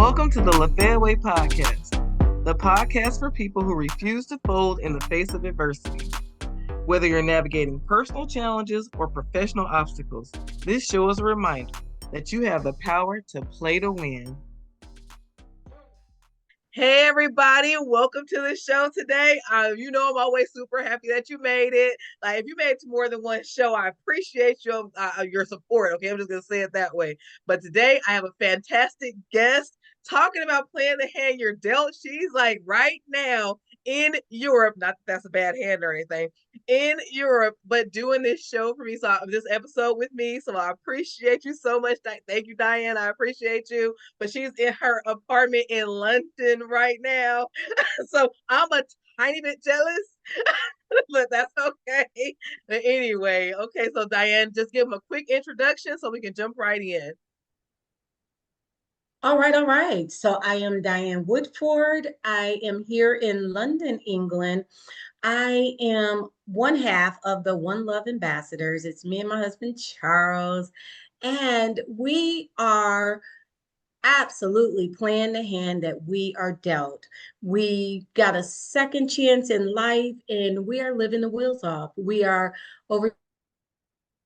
Welcome to the Lafaya podcast, the podcast for people who refuse to fold in the face of adversity. Whether you're navigating personal challenges or professional obstacles, this show is a reminder that you have the power to play to win. Hey everybody, welcome to the show today. I'm always super happy that you made it. Like if you made it to more than one show, I appreciate your support. Okay, I'm just gonna say it that way. But today I have a fantastic guest talking about playing the hand you're dealt. She's like right now in Europe. Not that that's a bad hand or anything. In Europe, but doing this show for me. So this episode with me. So I appreciate you so much. Thank you, Diane. I appreciate you. But she's in her apartment in London right now. So I'm a tiny bit jealous, but that's okay. But anyway, okay, so Diane, just give them a quick introduction so we can jump right in. All right, all right. So I am Diane Woodford. I am here in London, England. I am one half of the One Love Ambassadors. It's me and my husband, Charles. And we are absolutely playing the hand that we are dealt. We got a second chance in life and we are living the wheels off. We are over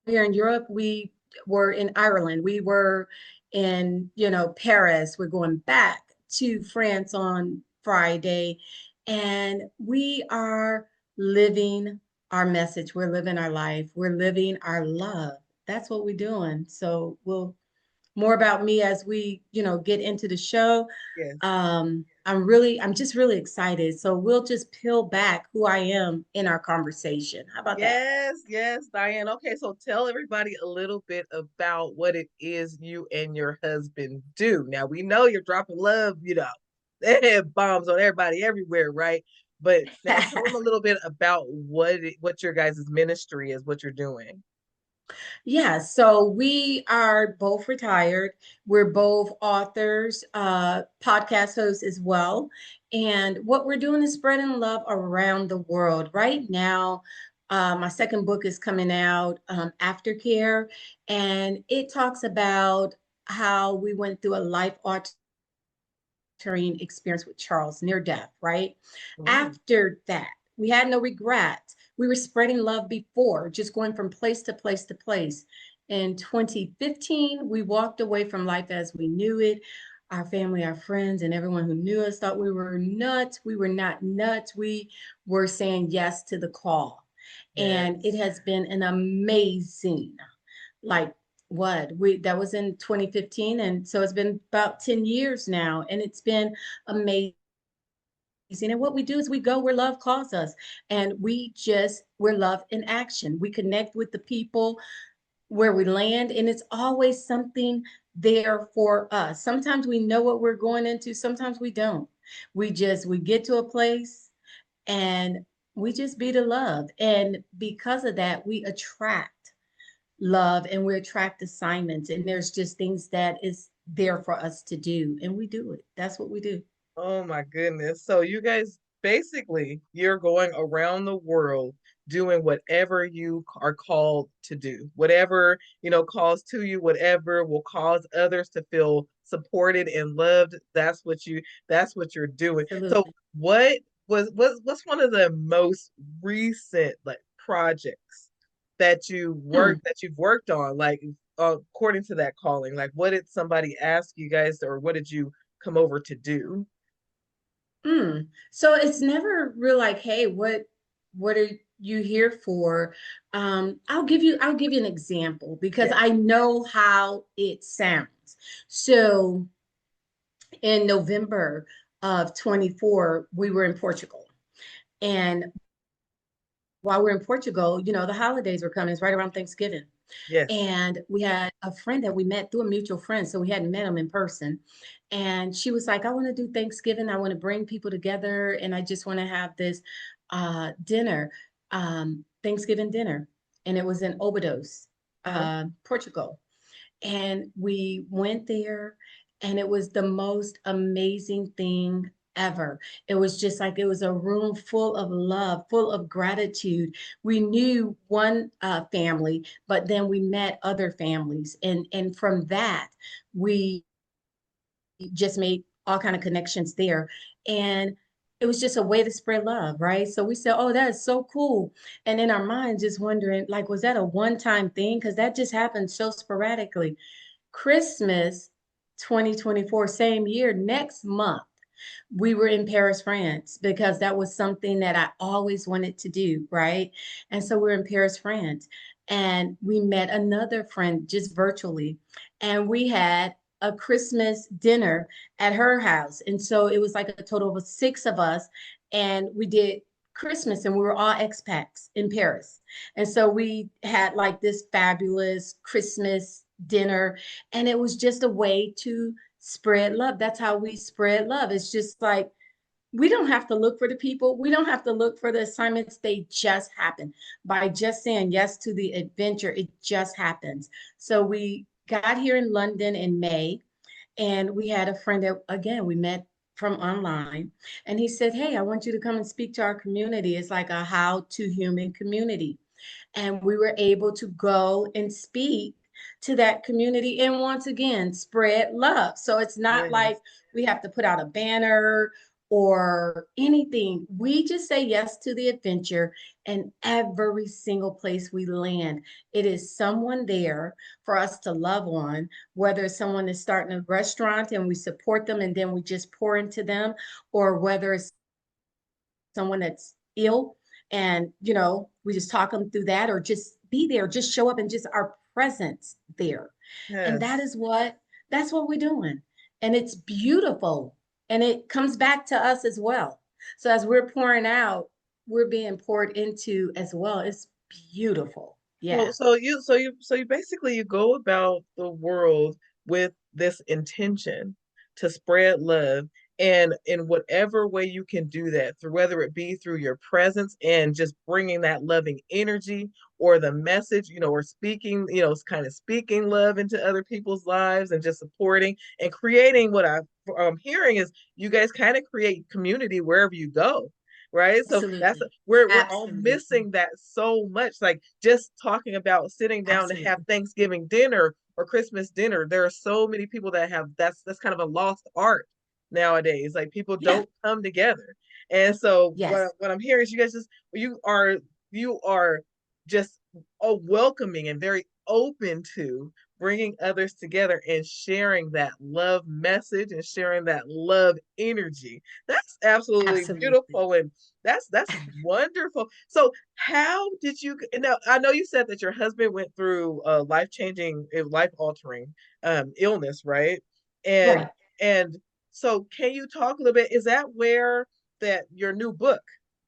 here in Europe. We were in Ireland. We were in, Paris. We're going back to France on Friday. And we are living our message. We're living our life. We're living our love. That's what we're doing. So we'll more about me as we, get into the show. Yes. I'm just really excited. So we'll just peel back who I am in our conversation. How about that? Yes, Diane. Okay, so tell everybody a little bit about what it is you and your husband do. Now we know you're dropping love, bombs on everybody everywhere, right? But now tell them a little bit about what your guys' ministry is, what you're doing. Yeah, so we are both retired. We're both authors, podcast hosts as well. And what we're doing is spreading love around the world. Right now, my second book is coming out, Aftercare, and it talks about how we went through a life altering experience with Charles near death, right? Mm. After that, we had no regrets. We were spreading love before, just going from place to place to place. In 2015, we walked away from life as we knew it. Our family, our friends, and everyone who knew us thought we were nuts. We were not nuts. We were saying yes to the call. And it Yes. has been an amazing, like, what we that was in 2015, and so it's been about 10 years now, and it's been amazing. And what we do is we go where love calls us, and we're love in action. We connect with the people where we land, and it's always something there for us. Sometimes we know what we're going into, sometimes we don't. We get to a place and we just be the love. And because of that, we attract love and we attract assignments. And there's just things that is there for us to do. And we do it. That's what we do. Oh my goodness. So you guys basically you're going around the world doing whatever you are called to do. Whatever, calls to you, whatever will cause others to feel supported and loved. That's what you're doing. So Absolutely. what's one of the most recent like projects Hmm. that you've worked on like according to that calling? Like what did somebody ask you guys or what did you come over to do? So it's never real like, hey, what are you here for? I'll give you an example because Yes. I know how it sounds. So in November of 24, we were in Portugal. And while we're in Portugal, the holidays were coming. It's right around Thanksgiving. Yes. And we had a friend that we met through a mutual friend. So we hadn't met him in person. And she was like, I want to do Thanksgiving. I want to bring people together. And I just want to have this dinner, Thanksgiving dinner. And it was in Obidos, Uh-huh. Portugal. And we went there, and it was the most amazing thing ever. It was just like it was a room full of love, full of gratitude. We knew one family, but then we met other families, and from that we just made all kind of connections there. And it was just a way to spread love, right? So we said, oh, that is so cool. And in our minds, just wondering, like, was that a one-time thing? Because that just happened so sporadically. Christmas 2024, same year, next month, we were in Paris, France, because that was something that I always wanted to do, right? And so we're in Paris, France, and we met another friend just virtually, and we had a Christmas dinner at her house. And so it was like a total of six of us, and we did Christmas, and we were all expats in Paris. And so we had like this fabulous Christmas dinner, and it was just a way to spread love. That's how we spread love. It's just like we don't have to look for the people. We don't have to look for the assignments. They just happen. By just saying yes to the adventure, it just happens. So we got here in London in May, and we had a friend that, again, we met from online. And he said, hey, I want you to come and speak to our community. It's like a how to human community, and we were able to go and speak to that community and once again spread love. So it's not like Yes. we have to put out a banner or anything. We just say yes to the adventure, and every single place we land, it is someone there for us to love on, whether someone is starting a restaurant and we support them and then we just pour into them, or whether it's someone that's ill and we just talk them through that, or just be there, just show up, and just our presence there. And Yes. that's what we're doing, and it's beautiful, and it comes back to us as well. So as we're pouring out, we're being poured into as well. It's beautiful. So Yeah, so you basically you go about the world with this intention to spread love, and in whatever way you can do that, through whether it be through your presence and just bringing that loving energy, or the message, or speaking, kind of speaking love into other people's lives, and just supporting and creating what I'm hearing is you guys kind of create community wherever you go, right? So that's absolutely, we're all absolutely, missing that so much. Like just talking about sitting down to have absolutely. Thanksgiving dinner or Christmas dinner. There are so many people that have that's kind of a lost art nowadays. Like people Yeah, don't come together. And so yes, what I'm hearing is you guys just you are just welcoming and very open to bringing others together and sharing that love message and sharing that love energy. That's absolutely absolutely. beautiful, and that's wonderful. So how did you now I know you said that your husband went through a life-changing, life-altering illness, right? And Right. and so can you talk a little bit, is that where that your new book,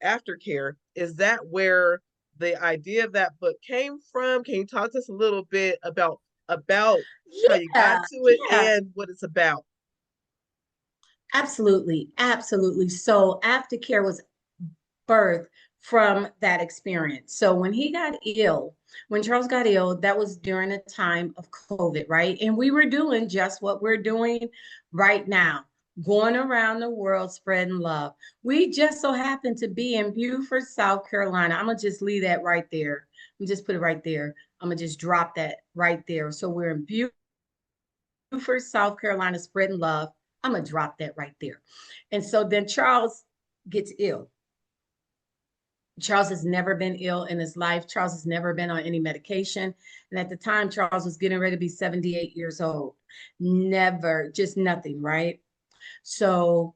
Aftercare, is that where the idea of that book came from? Can you talk to us a little bit about how you got Yeah, to it yeah. and what it's about? Absolutely, absolutely. So aftercare was birthed from that experience. So when he got ill, when Charles got ill, that was during a time of COVID, right? And we were doing just what we're doing right now, going around the world spreading love. We just so happened to be in Beaufort, South Carolina. I'm gonna just leave that right there. I'm just put it right there. I'm gonna just drop that right there. So we're in Beaufort, South Carolina, spreading love. I'm gonna drop that right there. And so then Charles gets ill. Charles has never been ill in his life. Charles has never been on any medication. And at the time, Charles was getting ready to be 78 years old. Never, just nothing, right? So,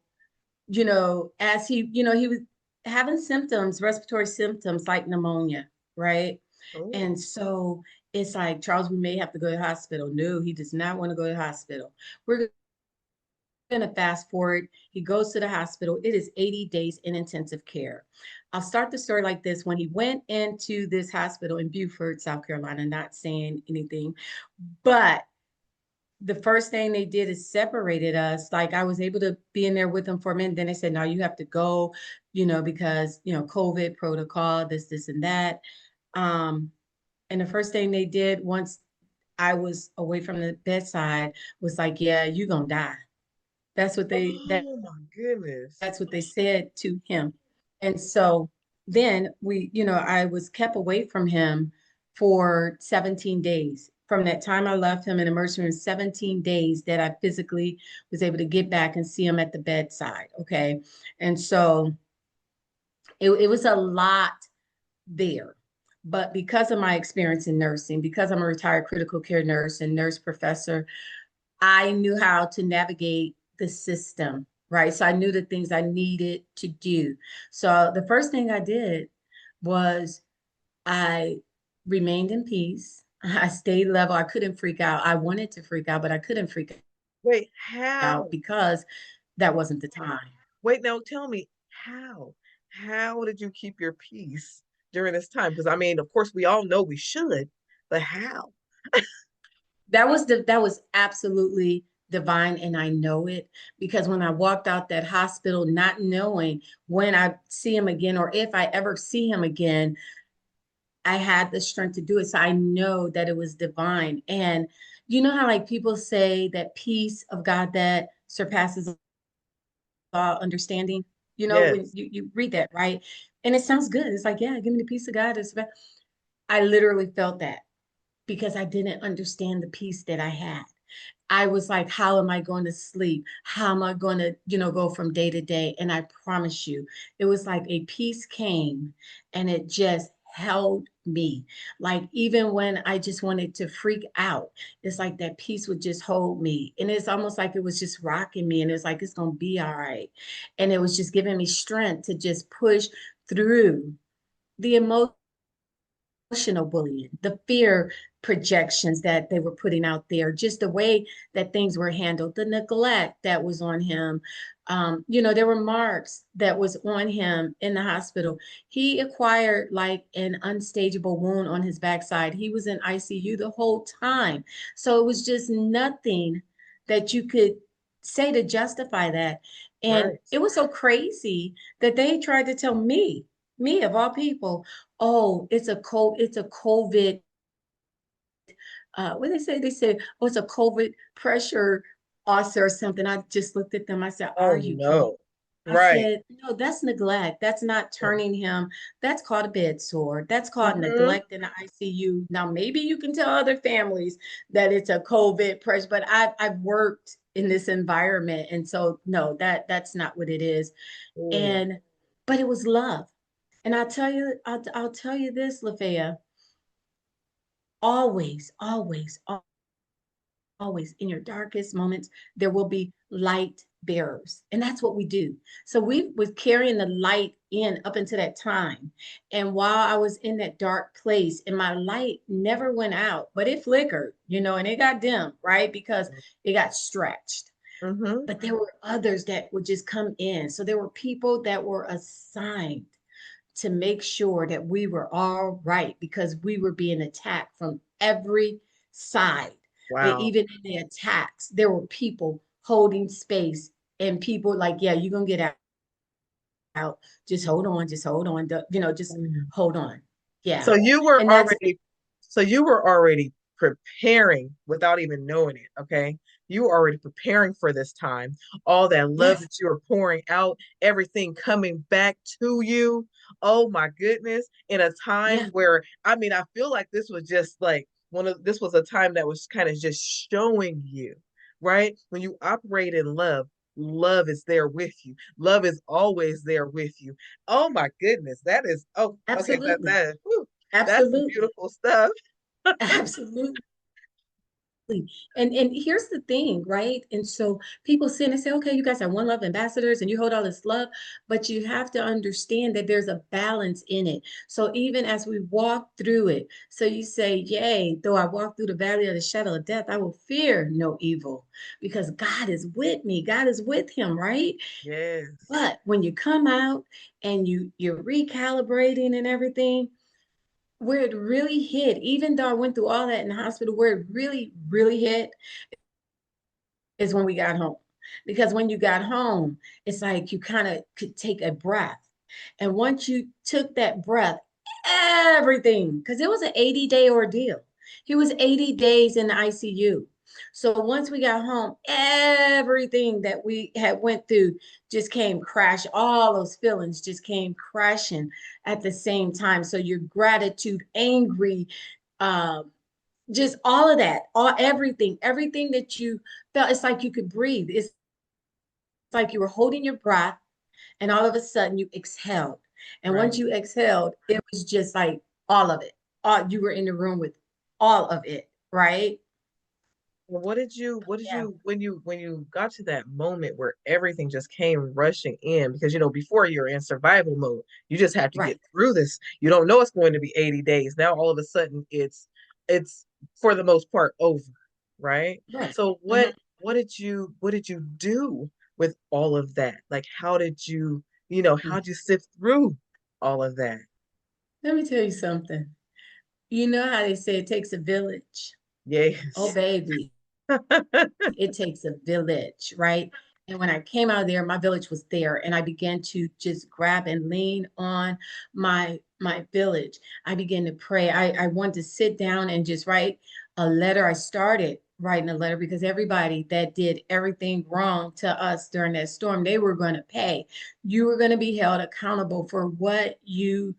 as he was having symptoms, respiratory symptoms like pneumonia, right? Oh. And so it's like, Charles, we may have to go to the hospital. No, he does not want to go to the hospital. We're going to fast forward. He goes to the hospital. It is 80 days in intensive care. I'll start the story like this. When he went into this hospital in Beaufort, South Carolina, not saying anything, but the first thing they did is separated us. Like I was able to be in there with them for a minute. Then they said, no, you have to go, because, COVID protocol, this, and that. Um, and the first thing they did once I was away from the bedside was like, yeah, you're going to die. That's what Oh my goodness. that's what they said to him. And so then I was kept away from him for 17 days. from that time I left him in emergency room, 17 days that I physically was able to get back and see him at the bedside. Okay. And so it was a lot there. But because of my experience in nursing, because I'm a retired critical care nurse and nurse professor, I knew how to navigate the system, right? So I knew the things I needed to do. So the first thing I did was I remained in peace. I stayed level. I couldn't freak out. I wanted to freak out, but I couldn't freak Wait, out how? because that wasn't the time. Wait, now tell me how? How did you keep your peace during this time? Because I mean, of course, we all know we should, but how? That was absolutely divine, and I know it because when I walked out that hospital, not knowing when I see him again or if I ever see him again, I had the strength to do it. So I know that it was divine. And you know how like people say that peace of God that surpasses all understanding? You know, when Yes. you read that, right? And it sounds good. It's like, yeah, give me the peace of God. I literally felt that because I didn't understand the peace that I had. I was like, how am I going to sleep? How am I going to, go from day to day? And I promise you, it was like a peace came and it just held me. Like, even when I just wanted to freak out, it's like that peace would just hold me. And it's almost like it was just rocking me. And it's like, it's going to be all right. And it was just giving me strength to just push through the emotional bullying, the fear projections that they were putting out there, just the way that things were handled, the neglect that was on him. There were marks that was on him in the hospital. He acquired like an unstageable wound on his backside. He was in ICU the whole time. So it was just nothing that you could say to justify that. And Right. it was so crazy that they tried to tell me of all people, oh, it's a COVID. What they say? They said, oh, it's a COVID pressure ulcer or something. I just looked at them. I said, are Oh you kidding? no. I Right. said, no, that's neglect. That's not turning him. That's called a bed sore. That's called Mm-hmm. neglect in the ICU. Now, maybe you can tell other families that it's a COVID pressure, but I've worked in this environment, and so no, that's not what it is. Mm. And but it was love. And I'll tell you this, Lafaya, always, always, always in your darkest moments, there will be light bearers. And that's what we do. So we was carrying the light in up until that time. And while I was in that dark place, and my light never went out, but it flickered, and it got dim, right? Because it got stretched. Mm-hmm. But there were others that would just come in. So there were people that were assigned to make sure that we were all right because we were being attacked from every side. But Wow. even in the attacks, there were people holding space and people like, yeah, you're going to get out. Just hold on, just Mm. hold on. So Yeah. you were And that's, already, so you were already preparing without even knowing it, okay? You were already preparing for this time. All that love yes, that you were pouring out, everything coming back to you. Oh my goodness. In a time yeah, where, I mean, I feel like this was just like this was a time that was kind of just showing you, right? When you operate in love, love is there with you. Love is always there with you. Oh my goodness. That is, oh, okay. absolutely. Whew, that's some Absolutely. beautiful stuff. Absolutely. And here's the thing, right? And so people sit and say, okay, you guys are one love ambassadors and you hold all this love, but you have to understand that there's a balance in it. So even as we walk through it, so you say, yay, though I walk through the valley of the shadow of death, I will fear no evil because God is with me. God is with him, right? Yes. But when you come out and you're recalibrating and everything, where it really hit, even though I went through all that in the hospital, where it really, really hit is when we got home. Because when you got home, it's like you kind of could take a breath. And once you took that breath, everything, because it was an 80-day ordeal. He was 80 days in the ICU. So once we got home, everything that we had went through just came crash. All those feelings just came crashing at the same time. So your gratitude, angry, um, just all of that, all everything that you felt. It's like you could breathe. It's like you were holding your breath, and all of a sudden you exhaled. And once Right. you exhaled, it was just like all of it. All you were in the room with all of it, right? Well, what did Yeah, you when you got to that moment where everything just came rushing in? Because before you're in survival mode, you just have to get right, through this. You don't know it's going to be 80 days. Now all of a sudden it's for the most part over, right? right. So Mhm. what did you do with all of that? Like how did you sift through all of that? Let me tell you something. You know how they say it takes a village? Oh, Yes. baby, it takes a village, right? And when I came out of there, my village was there, and I began to just grab and lean on my village. I began to pray. I wanted to sit down and just write a letter. I started writing a letter because everybody that did everything wrong to us during that storm, they were going to pay. You were going to be held accountable for what you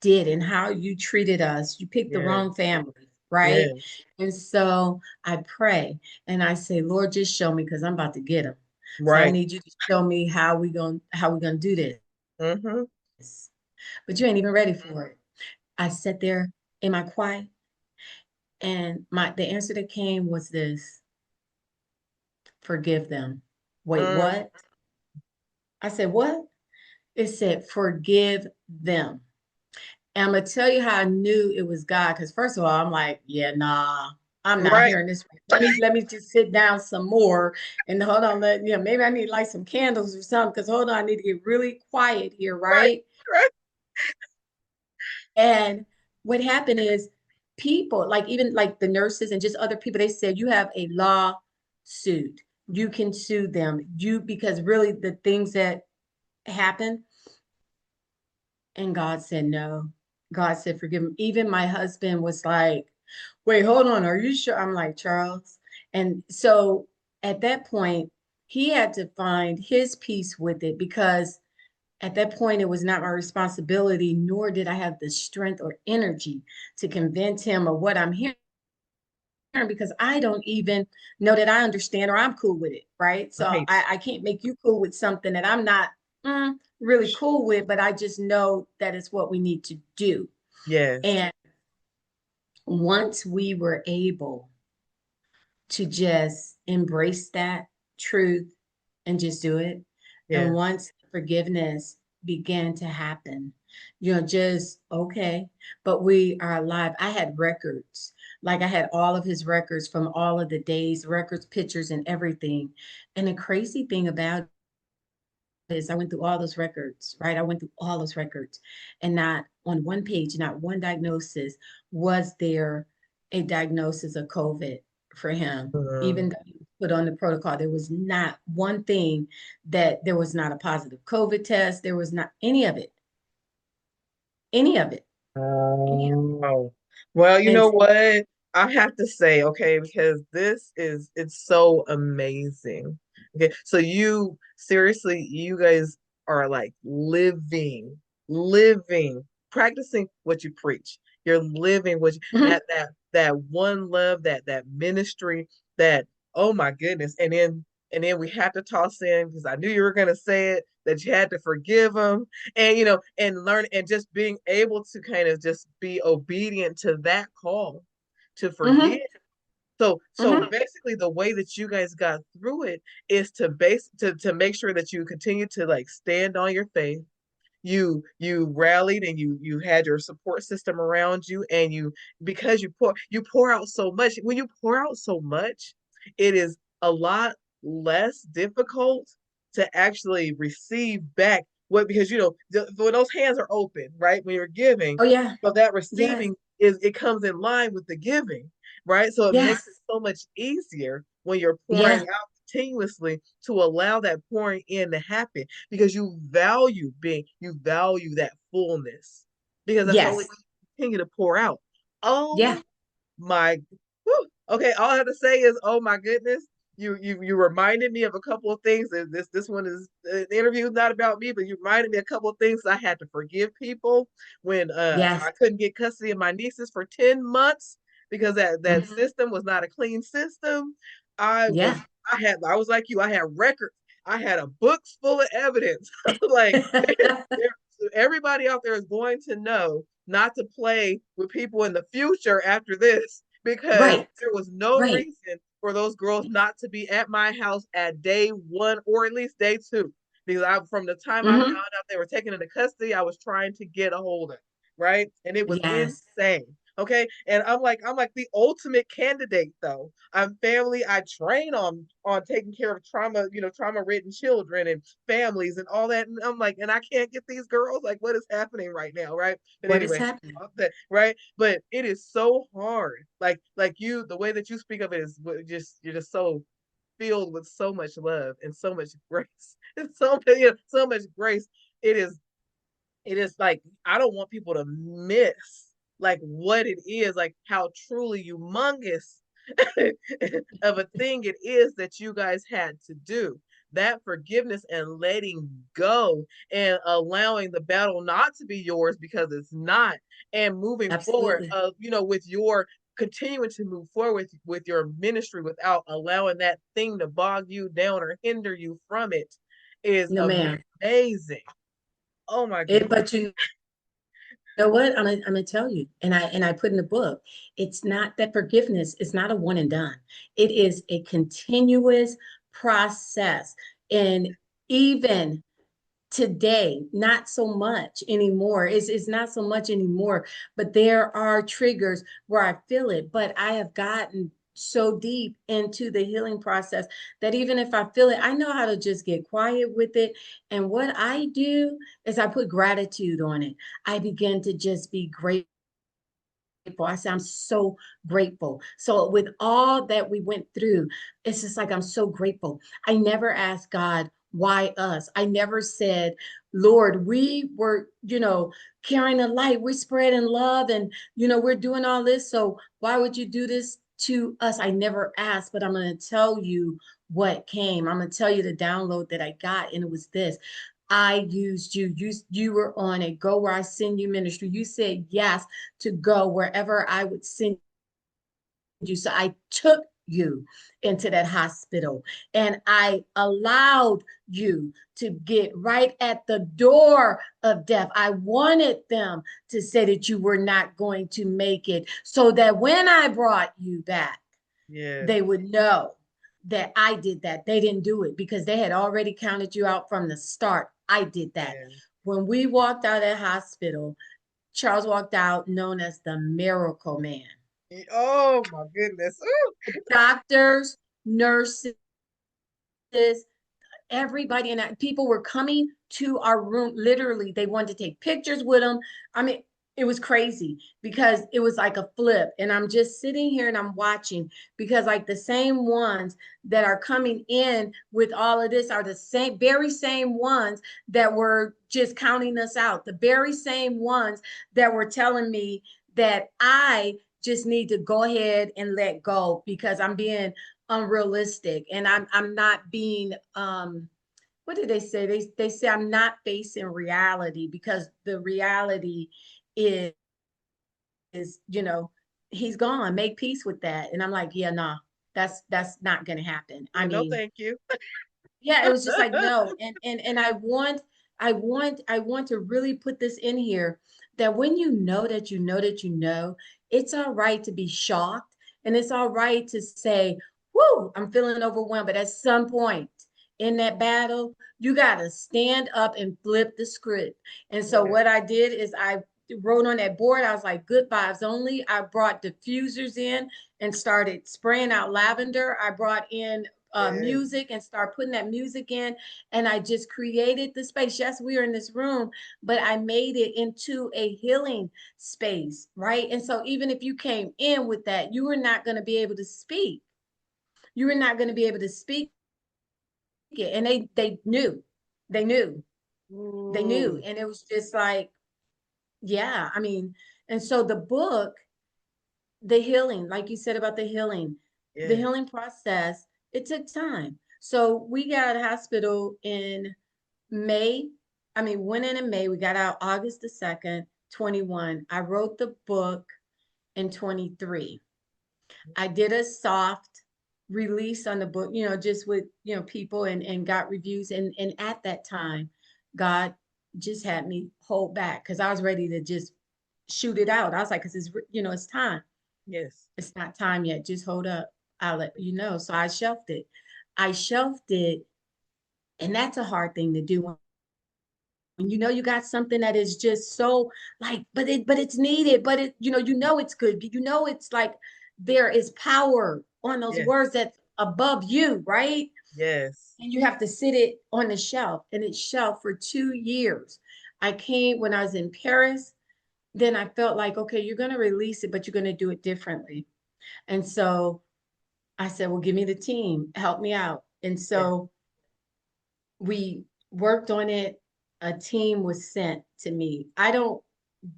did and how you treated us. You picked the wrong Yes. family, right? Yes. And so I pray. And I say, Lord, just show me because I'm about to get them. So I Right. need you to show me how we gonna do this. Mm-hmm. But you ain't even ready for it. I sat there in my quiet, and the answer that came was this: forgive them. Wait, Mm, what? I said, what? It said, forgive them. And I'm gonna tell you how I knew it was God. Because first of all, I'm like, yeah, nah, I'm not right. hearing this. Let me just sit down some more and hold on. Maybe I need like some candles or something. Because hold on, I need to get really quiet here, Right. right? Right. And what happened is people, like even like the nurses and just other people, they said you have a lawsuit. You can sue them. Because really the things that happen. And God said no. God said forgive him. Even my husband was like, wait, hold on. Are you sure? I'm like, Charles. And so at that point, he had to find his peace with it because at that point, it was not my responsibility, nor did I have the strength or energy to convince him of what I'm hearing because I don't even know that I understand or I'm cool with it. Right. So Right. I can't make you cool with something that I'm not really cool with, but I just know that it's what we need to do. Yes. And once we were able to just embrace that truth and just do it, and Yes. once forgiveness began to happen, just okay, but we are alive. I had records, like I had all of his records from all of the days, records, pictures, and everything. And the crazy thing about is I went through all those records, right? I went through all those records, and not on one page, not one diagnosis was there a diagnosis of COVID for him. Even Mm, though he was put on the protocol, there was not one thing that there was not a positive COVID test. There was not any of it, any of it, any of it. oh. Well, you And know what? I have to say, okay, because it's so amazing. Okay, so you guys are like living, practicing what you preach. You're living what you, Mhm, that one love, that ministry, that oh my goodness. And then we have to toss in because I knew you were gonna say it that you had to forgive them and and learn and just being able to kind of just be obedient to that call to forgive. mhm, So mhm. basically the way that you guys got through it is to make sure that you continue to like stand on your faith. You rallied and you had your support system around you, and because you pour out so much. When you pour out so much, it is a lot less difficult to actually receive back what, because when those hands are open, right, when you're giving, Oh yeah, so that yes, receiving is it comes in line with the giving, right? So it makes it yes, so much easier when you're pouring yes, out continuously to allow that pouring in to happen, because you value that fullness, because that's only yes, when you continue to pour out. Oh yeah, my, whew. Okay, all I have to say is, oh my goodness, you reminded me of a couple of things. This one is the interview is not about me, but you reminded me a couple of things. I had to forgive people when yes, I couldn't get custody of my nieces for 10 months. because that Mhm. system was not a clean system. I was Yeah. I was like you. I had records. I had a books full of evidence. Like everybody out there is going to know not to play with people in the future after this, because Right. there was no Right. reason for those girls not to be at my house at day one or at least day two. Because from the time I found Hmm. out they were taken into custody, I was trying to get a hold of it, right? And it was Yes. insane. Okay. And I'm like the ultimate candidate though. I'm family. I train on taking care of trauma, trauma ridden children and families and all that. And I'm like, and I can't get these girls. Like, what is happening right now, right? But What is anyway, happening? right? But it is so hard. Like you, the way that you speak of it is just you're just so filled with so much love and so much grace and so much grace. It is it is like I don't want people to miss like what it is, like how truly humongous of a thing it is that you guys had to do. That forgiveness and letting go and allowing the battle not to be yours because it's not, and moving forward, Absolutely. with your continuing to move forward with your ministry without allowing that thing to bog you down or hinder you from it is No, ma'am. amazing. Oh my goodness. But you know what? I'm gonna tell you, and I put in the book, it's not that forgiveness is not a one and done. It is a continuous process. And even today, not so much anymore. It's not so much anymore, but there are triggers where I feel it. But I have gotten so deep into the healing process that even if I feel it, I know how to just get quiet with it. And what I do is I put gratitude on it. I begin to just be grateful. I say, I'm so grateful. So, with all that we went through, it's just like, I'm so grateful. I never asked God, why us? I never said, Lord, we were, carrying the light, we're spreading love, and, we're doing all this. So, why would you do this to us? I never asked, but I'm going to tell you what came. I'm going to tell you the download that I got, and it was this. I used you. You were on a Go Where I Send You ministry. You said yes to go wherever I would send you. So I took you into that hospital and I allowed you to get right at the door of death. I wanted them to say that you were not going to make it so that when I brought you back, Yes. they would know that I did that. They didn't do it because they had already counted you out from the start. I did that. Yes. When we walked out of that hospital, Charles walked out known as the Miracle Man. Oh my goodness. Ooh. Doctors, nurses, everybody and people were coming to our room. Literally, they wanted to take pictures with them. I mean, it was crazy because it was like a flip. And I'm just sitting here and I'm watching because like the same ones that are coming in with all of this are the same, very same ones that were just counting us out. The very same ones that were telling me that I just need to go ahead and let go because I'm being unrealistic and I'm not being what did they say? They say I'm not facing reality because the reality is is he's gone. Make peace with that. And I'm like, yeah, nah, that's not gonna happen. I Yeah, no, mean, thank you. yeah, it was just like no. And I want to really put this in here that when you know that you know that you know, it's all right to be shocked and it's all right to say, whoo, I'm feeling overwhelmed. But at some point in that battle, you gotta stand up and flip the script. And so Yeah, what I did is I wrote on that board, I was like, good vibes only. I brought diffusers in and started spraying out lavender. I brought in yeah. music and start putting that music in. And I just created the space. Yes, we are in this room, but I made it into a healing space, right? And so even if you came in with that, you were not going to be able to speak. You were not going to be able to speak it. And they knew. They knew. They knew. Ooh, And it was just like, yeah, I mean, and so the book, the healing, like you said about the yes, healing process, it took time. So we got out of hospital in May. I mean, went in May. We got out August the 2nd, 21. I wrote the book in 23. I did a soft release on the book, just with, people and got reviews. And at that time, God just had me hold back because I was ready to just shoot it out. I was like, because it's time. Yes. It's not time yet. Just hold up. I'll let you know. So I shelved it. I shelved it. And that's a hard thing to do when you got something that is just so like, but it's needed, but it's good. It's like there is power on those Yes. words that's above you, right? Yes. And you have to sit it on the shelf, and it's shelved for 2 years. I came when I was in Paris, then I felt like, okay, you're going to release it, but you're going to do it differently. And so I said, well, give me the team, help me out. And Yes. so we worked on it. A team was sent to me. I don't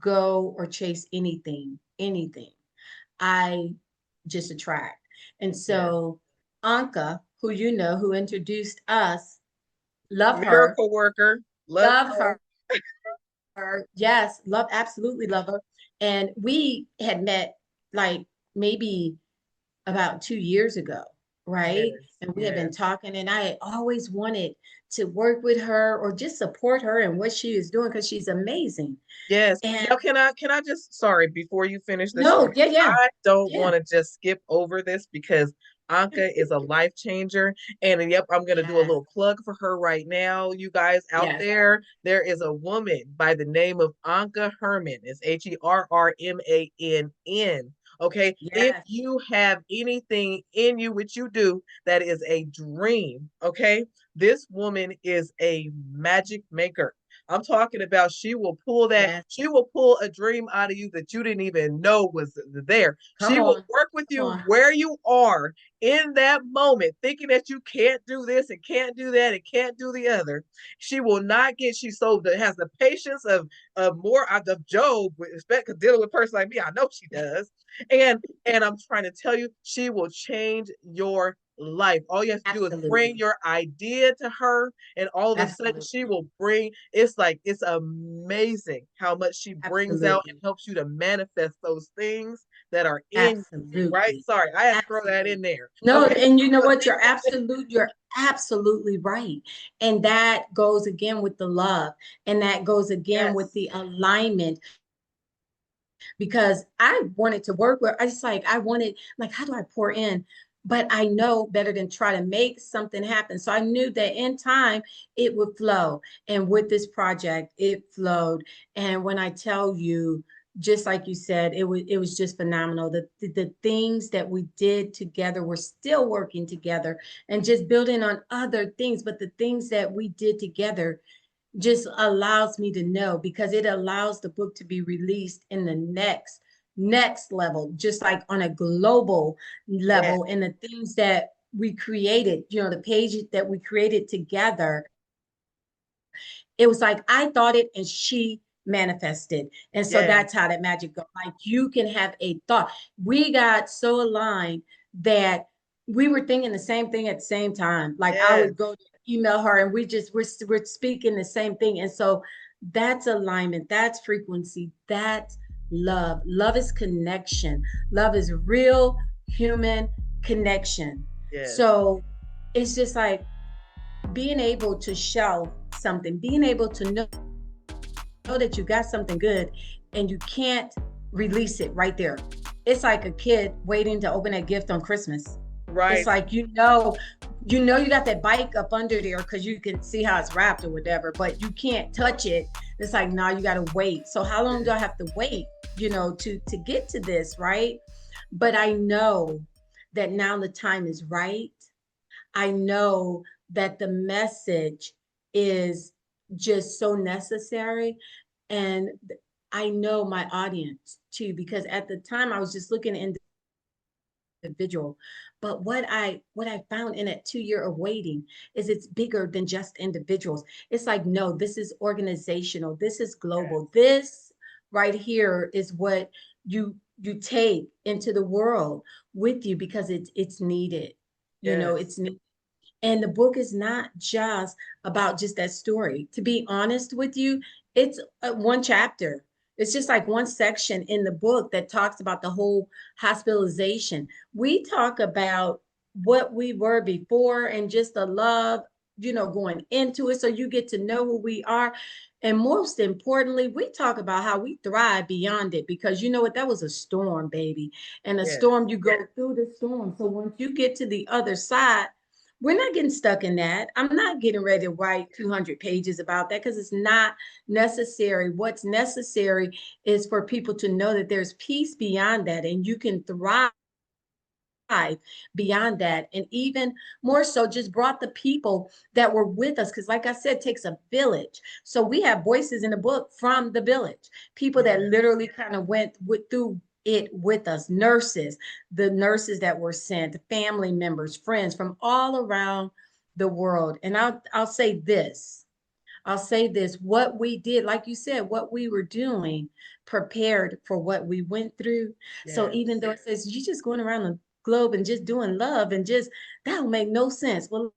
go or chase anything. I just attract. And Yes. so Anka, who who introduced us, love her, Miracle worker. Love love her. her. Yes, love, absolutely love her. And we had met like maybe about 2 years ago, right? Yes. And we had been Yes. talking, and I had always wanted to work with her or just support her in what she is doing because she's amazing. Yes. And Now, can I just, sorry, before you finish the no, story, yeah, yeah, I don't yeah, want to just skip over this because Anka is a life changer. And yep, I'm going to do a yes, little plug for her right now. You guys out yes, there, there is a woman by the name of Anka Herman. It's Herrmann. Okay. If yes, you have anything in you, which you do, that is a dream. Okay. This woman is a magic maker. I'm talking about yes. she will pull a dream out of you that you didn't even know was there. Come She will on, work with come you on. where you are in that moment, thinking that you can't do this and can't do that and can't do the other. She will not get, she's so that has the patience of more of Job, with respect, because dealing with a person like me, I know she does. And I'm trying to tell you, she will change your life. All you have to do is bring Absolutely, your idea to her, and all of a sudden she absolutely, will bring, it's like it's amazing how much she brings out and absolutely, helps you to manifest those things that are in you, right? absolutely, Sorry, I had to throw that in absolutely. there. No, Okay. and you know what? You're absolutely right. And that goes again with the love, and that goes again with Yes. the alignment because I wanted to work with, I just like, I wanted, like, how do I pour in? But I know better than try to make something happen. So I knew that in time it would flow. And with this project, it flowed. And when I tell you, just like you said, it was just phenomenal. The things that we did together, we're still working together and just building on other things. But the things that we did together just allows me to know because it allows the book to be released in the next level, just like on a global Yes. level. And the things that we created, the page that we created together, it was like I thought it and she manifested. And so that's how that Yes. magic goes. Like you can have a thought. We got so aligned that we were thinking the same thing at the same time. Like I would Yes. go to email her and we're speaking the same thing. And so that's alignment, that's frequency, that's love. Love is connection. Love is real human connection. Yes. So it's just like being able to shelve something, being able to know that you got something good and you can't release it right there. It's like a kid waiting to open that gift on Christmas. It's like Right. you got that bike up under there because you can see how it's wrapped or whatever, but you can't touch it. It's like, nah, you gotta wait. So how long do I Yes. have to wait, to get to this, right? But I know that now the time is right. I know that the message is just so necessary. And I know my audience too, because at the time I was just looking individual. But what I found in that 2 year of waiting is it's bigger than just individuals. It's like, no, this is organizational, this is global. Yes. This right here is what you take into the world with you because it's needed. Yes. It's needed. And the book is not just about just that story. To be honest with you, it's one chapter. It's just like one section in the book that talks about the whole hospitalization. We talk about what we were before and just the love, going into it so you get to know who we are. And most importantly, we talk about how we thrive beyond it because you know what? That was a storm, baby. And a Yes. storm, you go through the storm. So once you get to the other side, we're not getting stuck in that. I'm not getting ready to write 200 pages about that because it's not necessary. What's necessary is for people to know that there's peace beyond that and you can thrive beyond that. And even more so, just brought the people that were with us. Because, like I said, it takes a village. So we have voices in the book from the village, people that Yes. literally kind of through it with us, nurses, the nurses that were sent, family members, friends from all around the world. And I'll say this. I'll say this, what we did, like you said, what we were doing prepared for what we went through. So Yes. even though it says you just going around the globe and just doing love and just that don't make no sense. Well,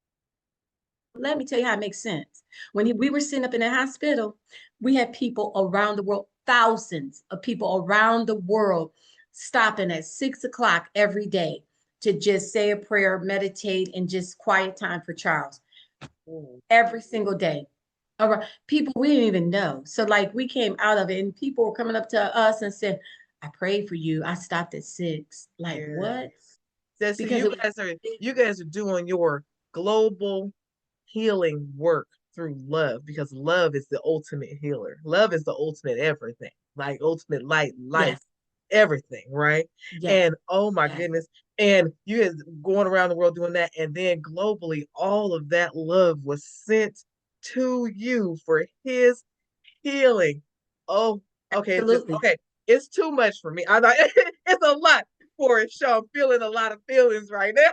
let me tell you how it makes sense. We were sitting up in the hospital, we had people around the world, thousands of people around the world stopping at 6 o'clock every day to just say a prayer, meditate, and just quiet time for Charles Mm. every single day. All right. People we didn't even know. So like we came out of it and people were coming up to us and said, I prayed for you. I stopped at 6. Like what? Yes. So Because you it was guys are doing your global healing work through love because love is the ultimate healer. Love is the ultimate everything, like ultimate light, life, yes, everything, right? yes, And oh my yes. goodness. And you guys going around the world doing that. And then globally, all of that love was sent to you for his healing. Oh, okay. It's just Absolutely. okay. It's too much for me. I thought it's a lot for a show. I'm feeling a lot of feelings right now.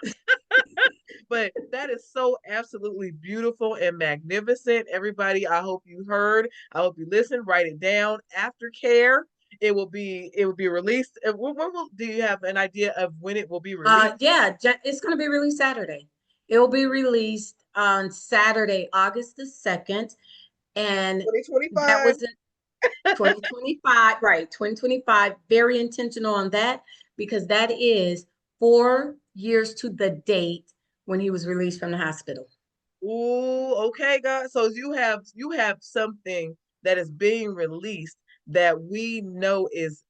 But that is so absolutely beautiful and magnificent. Everybody, I hope you heard. I hope you listened. Write it down. Aftercare. It will be released. Do you have an idea of when it will be released? Yeah, it's going to be released Saturday. It will be released on Saturday, August the 2nd. And that 2025. was 2025, right? 2025, very intentional on that because that is 4 years to the date when he was released from the hospital. Ooh, okay, God. So you have something that is being released that we know is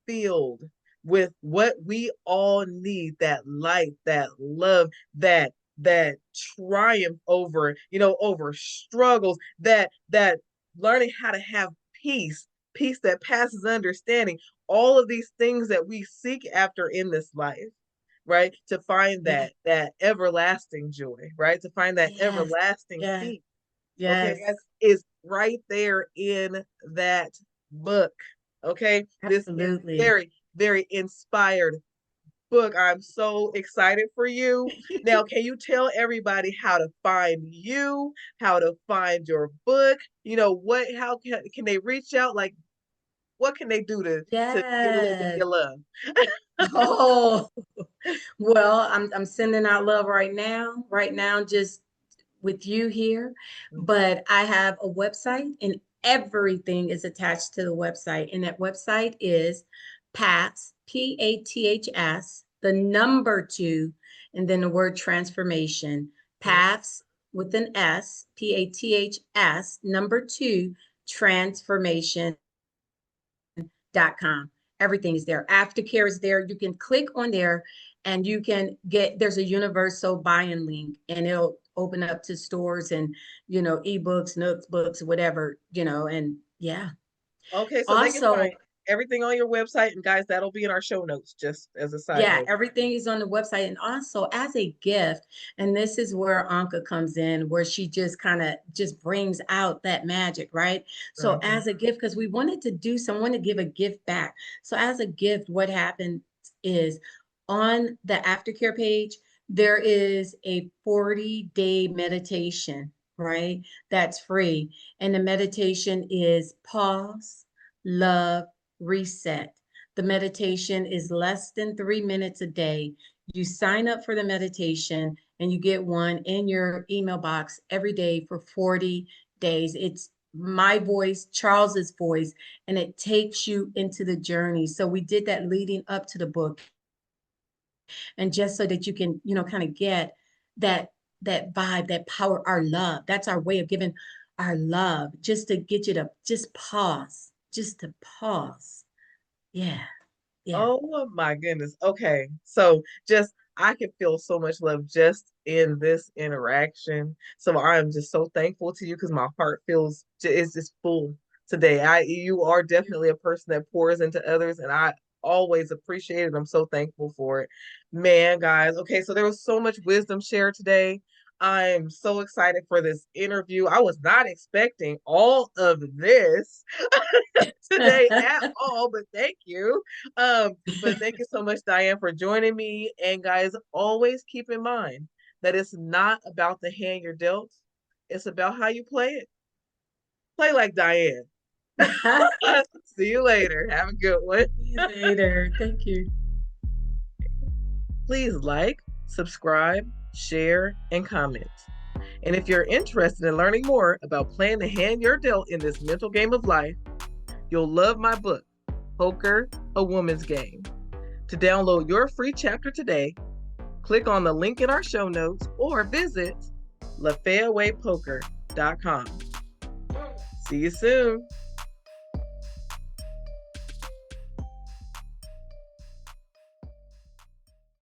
filled with what we all need, that light, that love, that triumph over struggles, that learning how to have peace, peace that passes understanding, all of these things that we seek after in this life, right? To find Yeah, that everlasting joy, right? To find that yes, everlasting yes, peace. Okay, yes, guys, is right there in that book. Okay, this absolutely. very, very inspired book. I'm so excited for you. Now, can you tell everybody how to find you, how to find your book? How can they reach out? Like, what can they do to get a little bit of Yes. your love? Oh, well, I'm sending out love right now. Right now, just with you here, but I have a website and everything is attached to the website. And that website is PATHS, PATHS, the number 2, and then the word transformation. PATHS with an S, PATHS, number 2, transformation.com. Everything is there. Aftercare is there. You can click on there and you can there's a universal buy-in link and it'll open up to stores and, ebooks, nooks, books, whatever, and yeah. Okay, so they can Also, find everything on your website, and guys, that'll be in our show notes, just as a side yeah, note. everything is on the website. And also as a gift, and this is where Anka comes in, where she just kind of just brings out that magic, right? So Mhm. as a gift, because we wanted to do someone to give a gift back. So as a gift, what happens is on the aftercare page, there is a 40-day meditation, right? That's free. And the meditation is pause, love, reset. The meditation is less than 3 minutes a day. You sign up for the meditation and you get one in your email box every day for 40 days. It's my voice, Charles's voice, and it takes you into the journey. So we did that leading up to the book. And just so that you can, kind of get that vibe, that power, our love. That's our way of giving our love, just to get you to just pause, just to pause. Yeah, yeah. Oh my goodness. Okay. So just I can feel so much love just in this interaction. So I am just so thankful to you because my heart feels is just full today. You are definitely a person that pours into others and I always appreciate it. I'm so thankful for it. Man, guys. Okay, so there was so much wisdom shared today. I'm so excited for this interview. I was not expecting all of this today at all, but thank you. But thank you so much, Diane, for joining me. And guys, always keep in mind that it's not about the hand you're dealt, it's about how you play it. Play like Diane. See you later. Have a good one. See you later. Thank you. Please like, subscribe, share, and comment. And if you're interested in learning more about playing the hand you're dealt in this mental game of life, you'll love my book, Poker, A Woman's Game. To download your free chapter today, click on the link in our show notes or visit lafayawaypoker.com. See you soon.